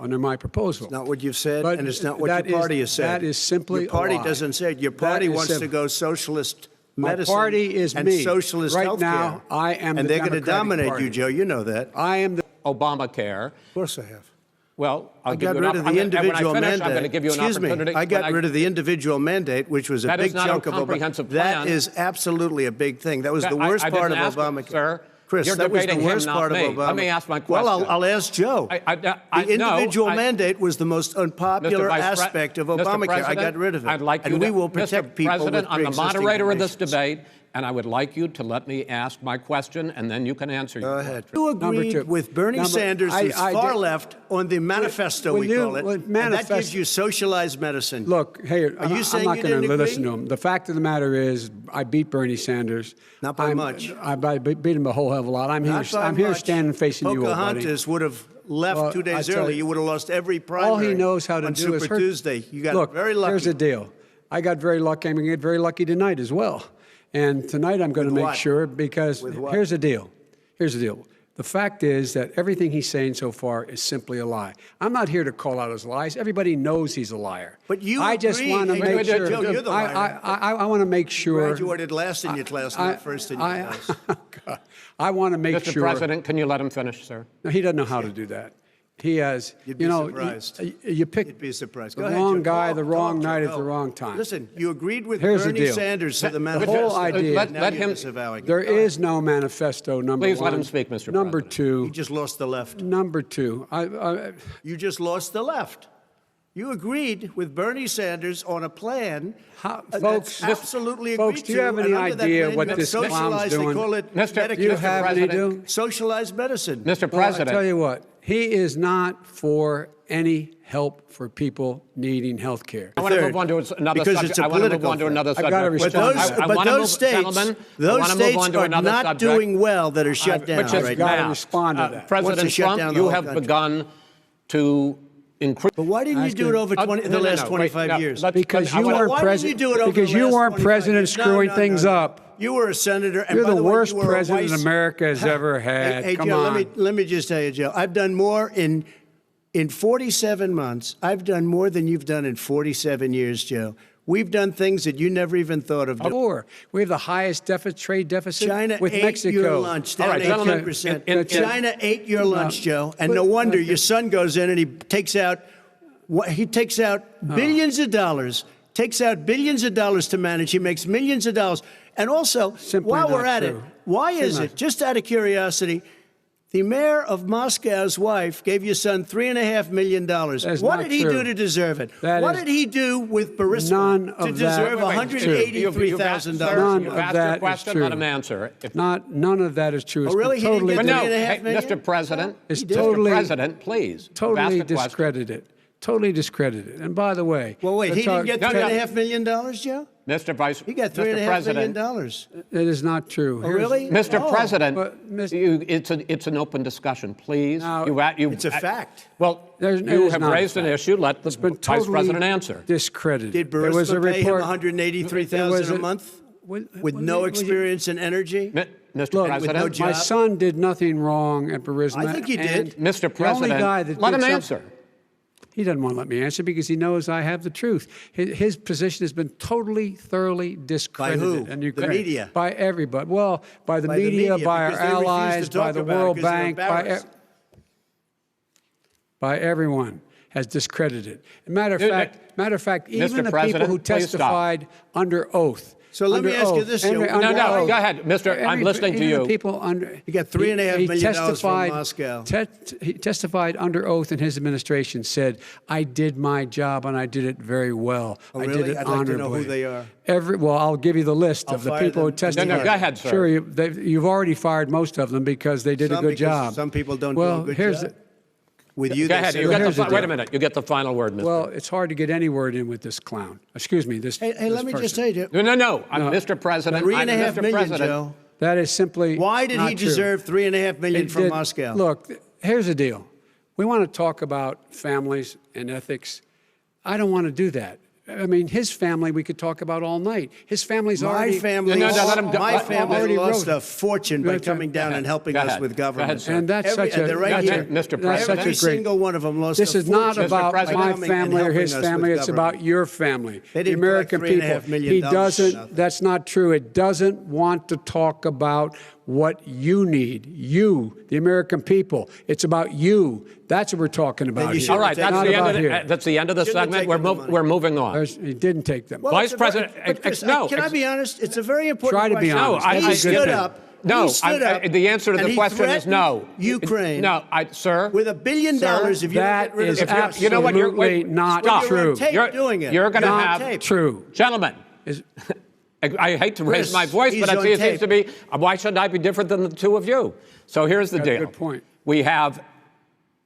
under my proposal. It's not what you've said, But and it's not what your party has said. That is simply Your party a lie. doesn't say it. Your party wants to go socialist medicine. My party is and me. socialist right healthcare. Now, I am and the they're going to Democratic dominate Party. you, Joe. You know that. I am the Obamacare. Of course I have. Well, I got rid of the individual mandate. I'm going to give you an opportunity. I got rid of the individual mandate, which was a big chunk of comprehensive Obama. plan. That is absolutely a big thing. That was the worst part of Obamacare. Sir. Chris, You're that was the debating him, worst not part of me. Obama. Let me ask my question. Well, I'll ask Joe. The individual no, mandate was the most unpopular aspect of Obamacare. I got rid of it. I'd like you and we will protect Mr. people President, with I'm the pre-existing moderator of this conditions. debate, and I would like you to let me ask my question, and then you can answer your question. You agreed with Bernie Sanders, who's far left, on the manifesto, we call it, and that gives you socialized medicine. Look, hey, I'm not going to listen to him. The fact of the matter is, I beat Bernie Sanders. Not by much. I beat him a whole hell of a lot. I'm here standing facing you, old buddy. Pocahontas would have left 2 days early. You would have lost every primary. All he knows how to on do Super is hurt. Tuesday. You got very lucky. Here's the deal. I got very lucky. I'm going to get very lucky tonight as well. And tonight I'm going to make sure, because here's the deal. Here's the deal. The fact is that everything he's saying so far is simply a lie. I'm not here to call out his lies. Everybody knows he's a liar. But you I just want to make sure. Joe, you're the liar. I want to make sure. You graduated last in your class, not first in your class. I want to make sure. Mr. President, can you let him finish, sir? No, he doesn't know how to do that. He has, You'd be surprised. You pick You'd be surprised. the wrong guy, the wrong night at the wrong time. Listen, you agreed with Here's the Bernie deal. Sanders to the The manifesto. whole idea. Let him. There is no manifesto, number one. Please let him speak, Mr. Number President. two. You just lost the left. Number two. You just lost the left. You agreed with Bernie Sanders on a plan Folks, that's absolutely folks, agreed do you have to, any and under that idea plan, what you have this clown's socialized, doing? They call it Mr. Do you Medicare. have any do? Socialized medicine. Mr. Well, President. I tell you what, he is not for any help for people needing health care. I want to move on to another Because subject. it's a I want to move political on to thing. another I've subject. got to respond. But those states to are another not subject. doing well that are shut down Which is right gotta now. respond to that. Wants to President shut Trump, down the you whole have country. begun to increase. But why didn't you do it over the last 25 years? Because you Why weren't didn't president. you do it over Because the you last weren't 25 president years? screwing things up. You were a senator. And You're by the way, worst you were a president vice- America has ever had. Hey, Come Joe, on. let me just tell you, Joe. I've done more in 47 months. I've done more than you've done in 47 years, Joe. We've done things that you never even thought of doing. Or we have the highest trade deficit China with ate Mexico. your lunch, down All right, gentlemen, 18%. China ate your lunch, Joe, and no wonder your son goes in and he takes out billions of dollars, to manage. He makes millions of dollars. And also, Simply while not we're at it, true. why is it, just out of curiosity, the mayor of Moscow's wife gave your son $3.5 million. is What not did he true. do to deserve it? That What is did he do with Burisma none to of that- deserve Wait, $183,000? None You've of asked that your is question, true. let him answer. None of that is true. It's Oh, really? been He didn't totally get But no, $3.5 hey, million? Mr. President, It's Mr. totally- President, please. You've totally asked a question. discredited. Totally discredited. And by the way, Well, wait, he didn't get No, no. $3.5 million, Joe? Mr. Vice He got Mr. $3.5 President, million. it is not true. Oh, really? Mr. Oh. President, But, it's an open discussion, please. Now, It's a fact. Well, It you is have not a raised an fact. issue. Let the It's been Vice totally President answer. discredited. Did There was a Burisma pay him report. $183,000 a month with no experience in energy? Mr. Look, President, no job? my son did nothing wrong at Burisma. I think he did. and Mr. the only guy that President, let did him something- answer. He doesn't want to let me answer because he knows I have the truth. His position has been totally, thoroughly discredited. who? And The media? By everybody. Well, by the By the media, media, by our because they refuse to allies, talk by the about it World because they're Bank, embarrassed. by everyone has discredited. Matter of fact, even Mr. the people President, who please stop. testified under oth. So let me under ask you oath, this, under- Joe. under No, no, oath. go ahead, Mr. I'm listening to Even you. the people under He got $3.5 million from testified- Moscow. He testified under oath in his administration, said, I did my job and I did it very well. Oh, I did really? it I'd like to honorably. know who they are. Well, I'll give you the list I'll of the fire people who them. testified. No, go ahead, sir. Sure, you've already fired most of them because they did a Some good because job. some people don't well, do a good here's job. The, With you, Go they ahead. said- You get here's the wait a deal. minute. You get the final word, Mr. well, it's hard to get any word in with this clown. Excuse me. This. Hey, this let me just person. say, Joe. No. I'm Mr. President. I'm $3.5 Mr. million, President. Joe. That is simply Why did he not true. deserve $3.5 million It from did- Moscow? Look, here's the deal. We want to talk about families and ethics. I don't want to do that. I mean, his family we could talk about all night. His family's already... My family already lost wrote a fortune by coming down and helping us with government. And that's such a... They're right here. Mr. That's such a President. Every great... single one of them lost This a is not fortune about by my coming and family or helping his us family. with It's government. about your family, They the didn't American collect people. $3.5 million He for doesn't... nothing. That's not true. It doesn't want to talk about what you need. You, the American people. It's about you. That's what we're talking about you here. should All right, Not that's the end of the Shouldn't have segment. taken the money. We're moving on. He didn't take them. Well, Vice it's a very- President, but Chris, no, can I be honest? It's a very important Try to be question. honest. No, That's He a good stood thing. up. No, he stood up, the answer to and the he question is no. threatened Ukraine. No, sir. With $1 billion, if you that don't get rid of is the trust. You know what? absolutely not Stop. true. You're on tape doing it. You're going to You're on have tape. True. Gentlemen. Is- I hate to raise Chris, my voice, he's but on it seems tape. to be, why shouldn't I be different than the two of you? So here's the Got a deal. good point. We have